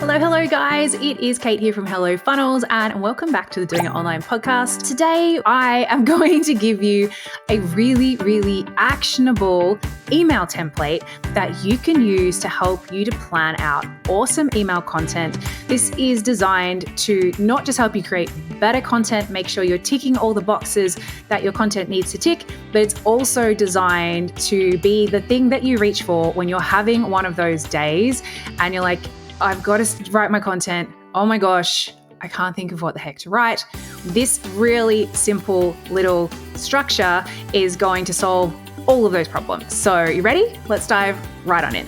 Hello, guys. It is Kate here from Hello Funnels, and welcome back to the Doing It Online podcast. Today, I am going to give you a really actionable email template that you can use to help you to plan out awesome email content. This is designed to not just help you create better content, make sure you're ticking all the boxes that your content needs to tick, but it's also designed to be the thing that you reach for when you're having one of those days and you're like, I've got to write my content. Oh my gosh, I can't think of what the heck to write. This really simple little structure is going to solve all of those problems. So you ready? Let's dive right on in.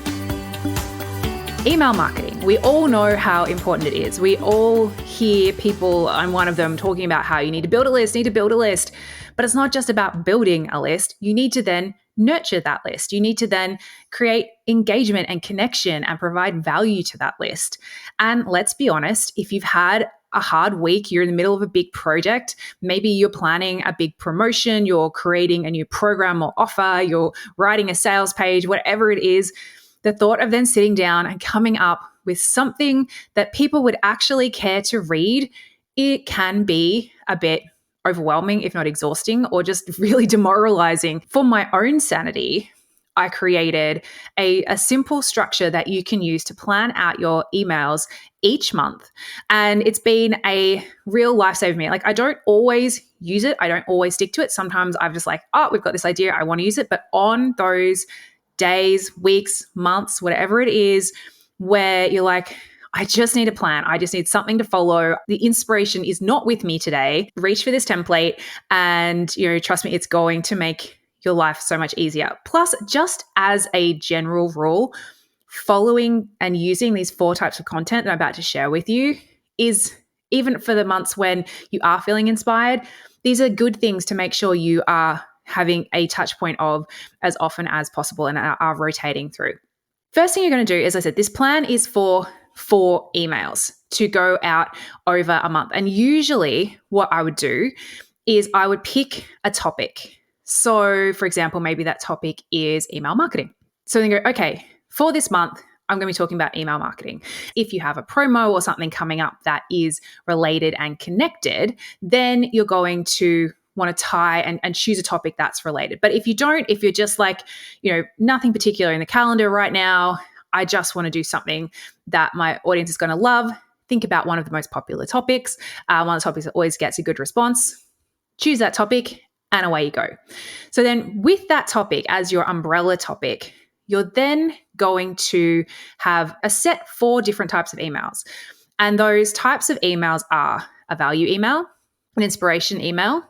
Email marketing. We all know how important it is. We all hear people, I'm one of them, talking about how you need to build a list, But it's not just about building a list. You need to then nurture that list. You need to then create engagement and connection and provide value to that list. And let's be honest, if you've had a hard week, you're in the middle of a big project, maybe you're planning a big promotion, you're creating a new program or offer, you're writing a sales page, whatever it is, the thought of then sitting down and coming up with something that people would actually care to read, it can be a bit overwhelming, if not exhausting, or just really demoralizing. For my own sanity, I created a simple structure that you can use to plan out your emails each month. And it's been a real lifesaver for me. Like, I don't always use it. I don't always stick to it. Sometimes I'm just like, oh, we've got this idea, I want to use it. But on those days, weeks, months, whatever it is, where you're like, I just need a plan. I just need something to follow. The inspiration is not with me today. Reach for this template and, trust me, it's going to make your life so much easier. Plus, just as a general rule, following and using these 4 types of content that I'm about to share with you is, even for the months when you are feeling inspired, these are good things to make sure you are having a touch point of as often as possible and are rotating through. First thing you're going to do, as I said, this plan is for 4 emails to go out over a month. And usually what I would do is I would pick a topic. So for example, maybe that topic is email marketing. So then go, okay, for this month, I'm going to be talking about email marketing. If you have a promo or something coming up that is related and connected, then you're going to want to tie and choose a topic that's related. But if you don't, if you're just like, nothing particular in the calendar right now, I just want to do something that my audience is going to love, think about one of the most popular topics, one of the topics that always gets a good response, choose that topic, and away you go. So then with that topic as your umbrella topic, you're then going to have a set 4 different types of emails. And those types of emails are a value email, an inspiration email,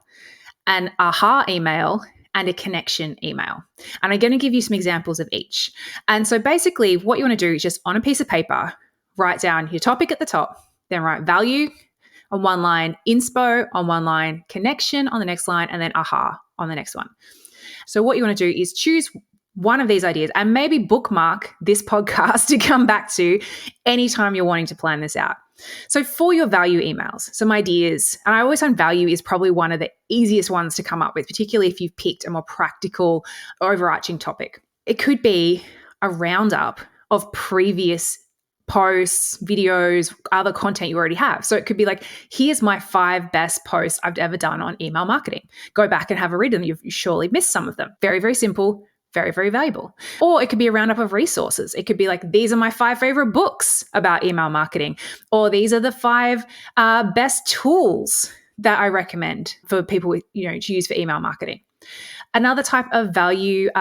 an aha email, and a connection email. And I'm going to give you some examples of each. And so basically what you want to do is just on a piece of paper, write down your topic at the top, then write value on one line, inspo on one line, connection on the next line, and then aha on the next one. So what you want to do is choose one of these ideas and maybe bookmark this podcast to come back to anytime you're wanting to plan this out. So for your value emails, some ideas, and I always find value is probably one of the easiest ones to come up with, particularly if you've picked a more practical, overarching topic. It could be a roundup of previous posts, videos, other content you already have. So it could be like, here's my 5 best posts I've ever done on email marketing. Go back and have a read of them. You've surely missed some of them. Very simple. Very valuable. Or it could be a roundup of resources. It could be like, these are my 5 favorite books about email marketing, or these are the 5 best tools that I recommend for people to use for email marketing. Another type of value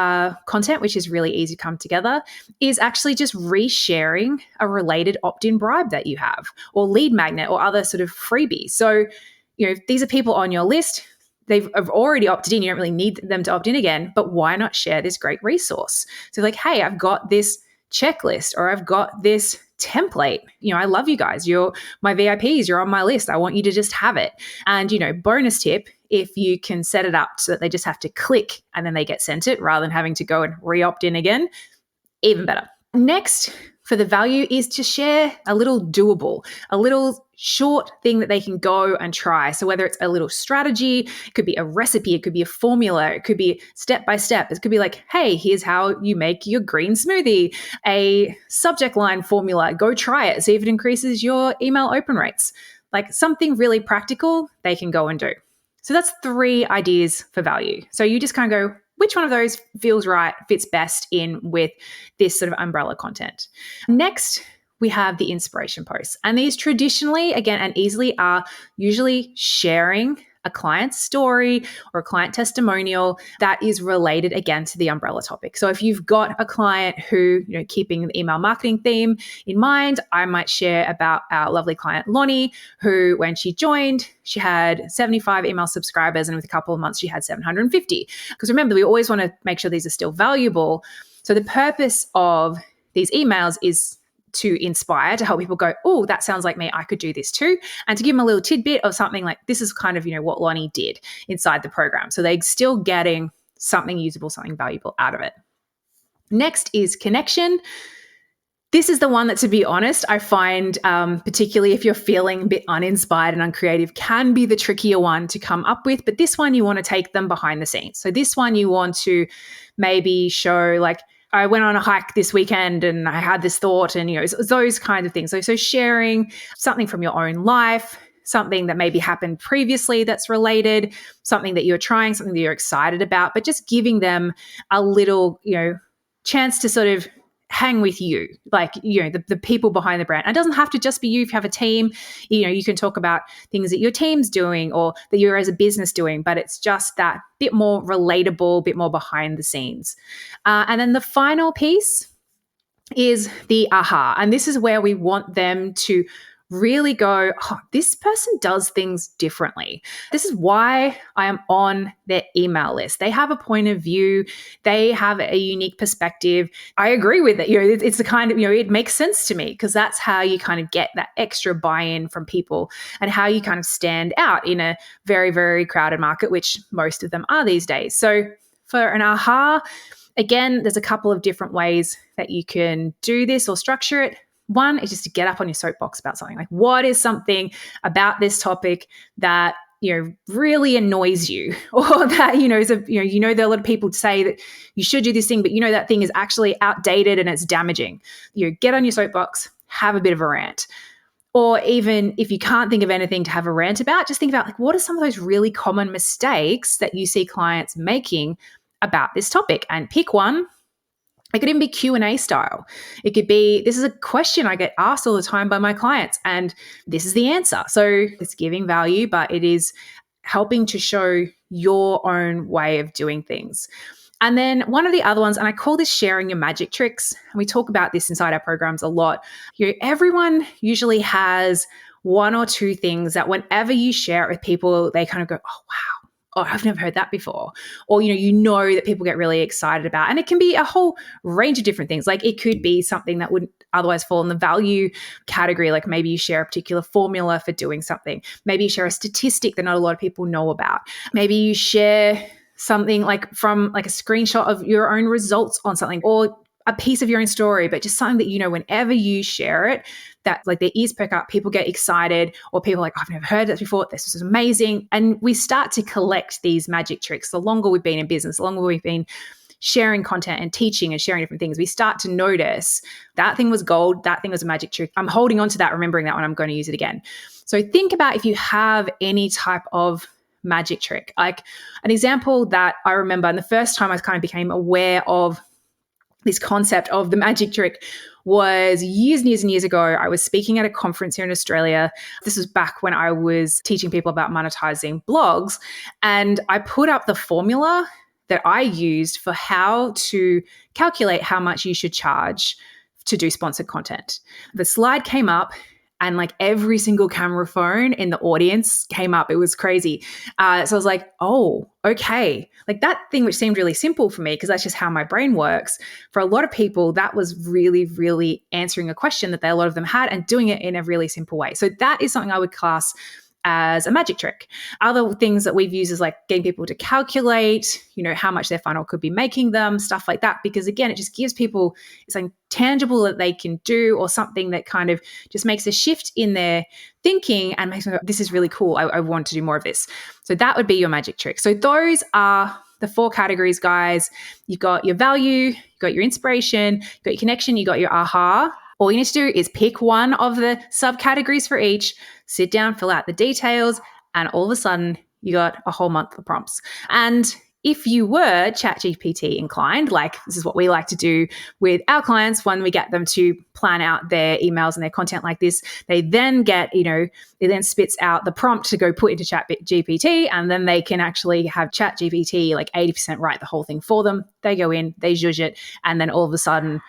content, which is really easy to come together, is actually just resharing a related opt-in bribe that you have, or lead magnet, or other sort of freebies. So, these are people on your list. They've already opted in. You don't really need them to opt in again, but why not share this great resource? So like, hey, I've got this checklist, or I've got this template. I love you guys. You're my VIPs. You're on my list. I want you to just have it. And, bonus tip, if you can set it up so that they just have to click and then they get sent it rather than having to go and re-opt in again, even better. Next, for the value is to share a little doable, a little short thing that they can go and try. So whether it's a little strategy, it could be a recipe, it could be a formula, it could be step by step. It could be like, hey, here's how you make your green smoothie, a subject line formula, go try it, see if it increases your email open rates. Like something really practical they can go and do. So that's 3 ideas for value. So you just kind of go, which one of those feels right, fits best in with this sort of umbrella content. Next, we have the inspiration posts. And these traditionally, again, and easily are usually sharing a client's story or a client testimonial that is related again to the umbrella topic. So if you've got a client who, keeping the email marketing theme in mind, I might share about our lovely client Lonnie, who when she joined, she had 75 email subscribers, and with a couple of months, she had 750. Because remember, we always want to make sure these are still valuable. So the purpose of these emails is to inspire, to help people go, oh, that sounds like me, I could do this too. And to give them a little tidbit of something like, this is kind of, what Lonnie did inside the program. So they're still getting something usable, something valuable out of it. Next is connection. This is the one that, to be honest, I find, particularly if you're feeling a bit uninspired and uncreative, can be the trickier one to come up with. But this one, you want to take them behind the scenes. So this one, you want to maybe show like, I went on a hike this weekend and I had this thought, and, those kinds of things. So sharing something from your own life, something that maybe happened previously that's related, something that you're trying, something that you're excited about, but just giving them a little, chance to sort of hang with you, like, the people behind the brand. And it doesn't have to just be you. If you have a team, you can talk about things that your team's doing or that you're as a business doing, but it's just that bit more relatable, bit more behind the scenes. And then the final piece is the aha. And this is where we want them to really go, oh, this person does things differently. This is why I am on their email list. They have a point of view. They have a unique perspective. I agree with it. It's the kind of, it makes sense to me, because that's how you kind of get that extra buy-in from people and how you kind of stand out in a very, very crowded market, which most of them are these days. So for an aha, again, there's a couple of different ways that you can do this or structure it. One is just to get up on your soapbox about something. Like, what is something about this topic that, really annoys you, or that, there are a lot of people say that you should do this thing, but that thing is actually outdated and it's damaging. Get on your soapbox, have a bit of a rant. Or even if you can't think of anything to have a rant about, just think about, like, what are some of those really common mistakes that you see clients making about this topic, and pick one. It could even be Q&A style. It could be, this is a question I get asked all the time by my clients, and this is the answer. So it's giving value, but it is helping to show your own way of doing things. And then one of the other ones, and I call this sharing your magic tricks. And we talk about this inside our programs a lot. Everyone usually has 1 or 2 things that whenever you share it with people, they kind of go, oh, wow. Oh, I've never heard that before. Or, that people get really excited about. And it can be a whole range of different things. Like, it could be something that wouldn't otherwise fall in the value category. Like, maybe you share a particular formula for doing something. Maybe you share a statistic that not a lot of people know about. Maybe you share something like from like a screenshot of your own results on something, or a piece of your own story, but just something that, whenever you share it, that like their ears perk up, people get excited, or people are like, I've never heard this before. This is amazing. And we start to collect these magic tricks. The longer we've been in business, the longer we've been sharing content and teaching and sharing different things, we start to notice that thing was gold. That thing was a magic trick. I'm holding on to that, remembering that when I'm going to use it again. So think about if you have any type of magic trick. Like an example that I remember, and the first time I kind of became aware of this concept of the magic trick was years and years and years ago. I was speaking at a conference here in Australia. This was back when I was teaching people about monetizing blogs. And I put up the formula that I used for how to calculate how much you should charge to do sponsored content. The slide came up, and like every single camera phone in the audience came up. It was crazy. So I was like, oh, okay. Like that thing, which seemed really simple for me, because that's just how my brain works. For a lot of people, that was really, really answering a question that a lot of them had and doing it in a really simple way. So that is something I would class as a magic trick. Other things that we've used is like getting people to calculate, how much their funnel could be making them, stuff like that. Because again, it just gives people something tangible that they can do, or something that kind of just makes a shift in their thinking and makes them go, this is really cool. I want to do more of this. So that would be your magic trick. So those are the 4 categories, guys. You've got your value, you've got your inspiration, you've got your connection, you've got your aha. All you need to do is pick one of the subcategories for each, sit down, fill out the details, and all of a sudden you got a whole month of prompts. And if you were ChatGPT inclined, like this is what we like to do with our clients when we get them to plan out their emails and their content like this, they then get, it then spits out the prompt to go put into ChatGPT, and then they can actually have ChatGPT like 80% write the whole thing for them. They go in, they zhuzh it, and then all of a sudden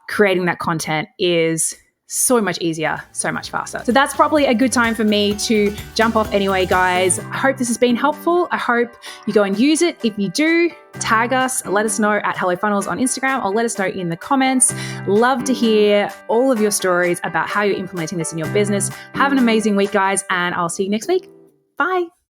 creating that content is so much easier, so much faster. So that's probably a good time for me to jump off anyway, guys. I hope this has been helpful. I hope you go and use it. If you do, tag us, let us know at Hello Funnels on Instagram, or let us know in the comments. Love to hear all of your stories about how you're implementing this in your business. Have an amazing week, guys, and I'll see you next week. Bye.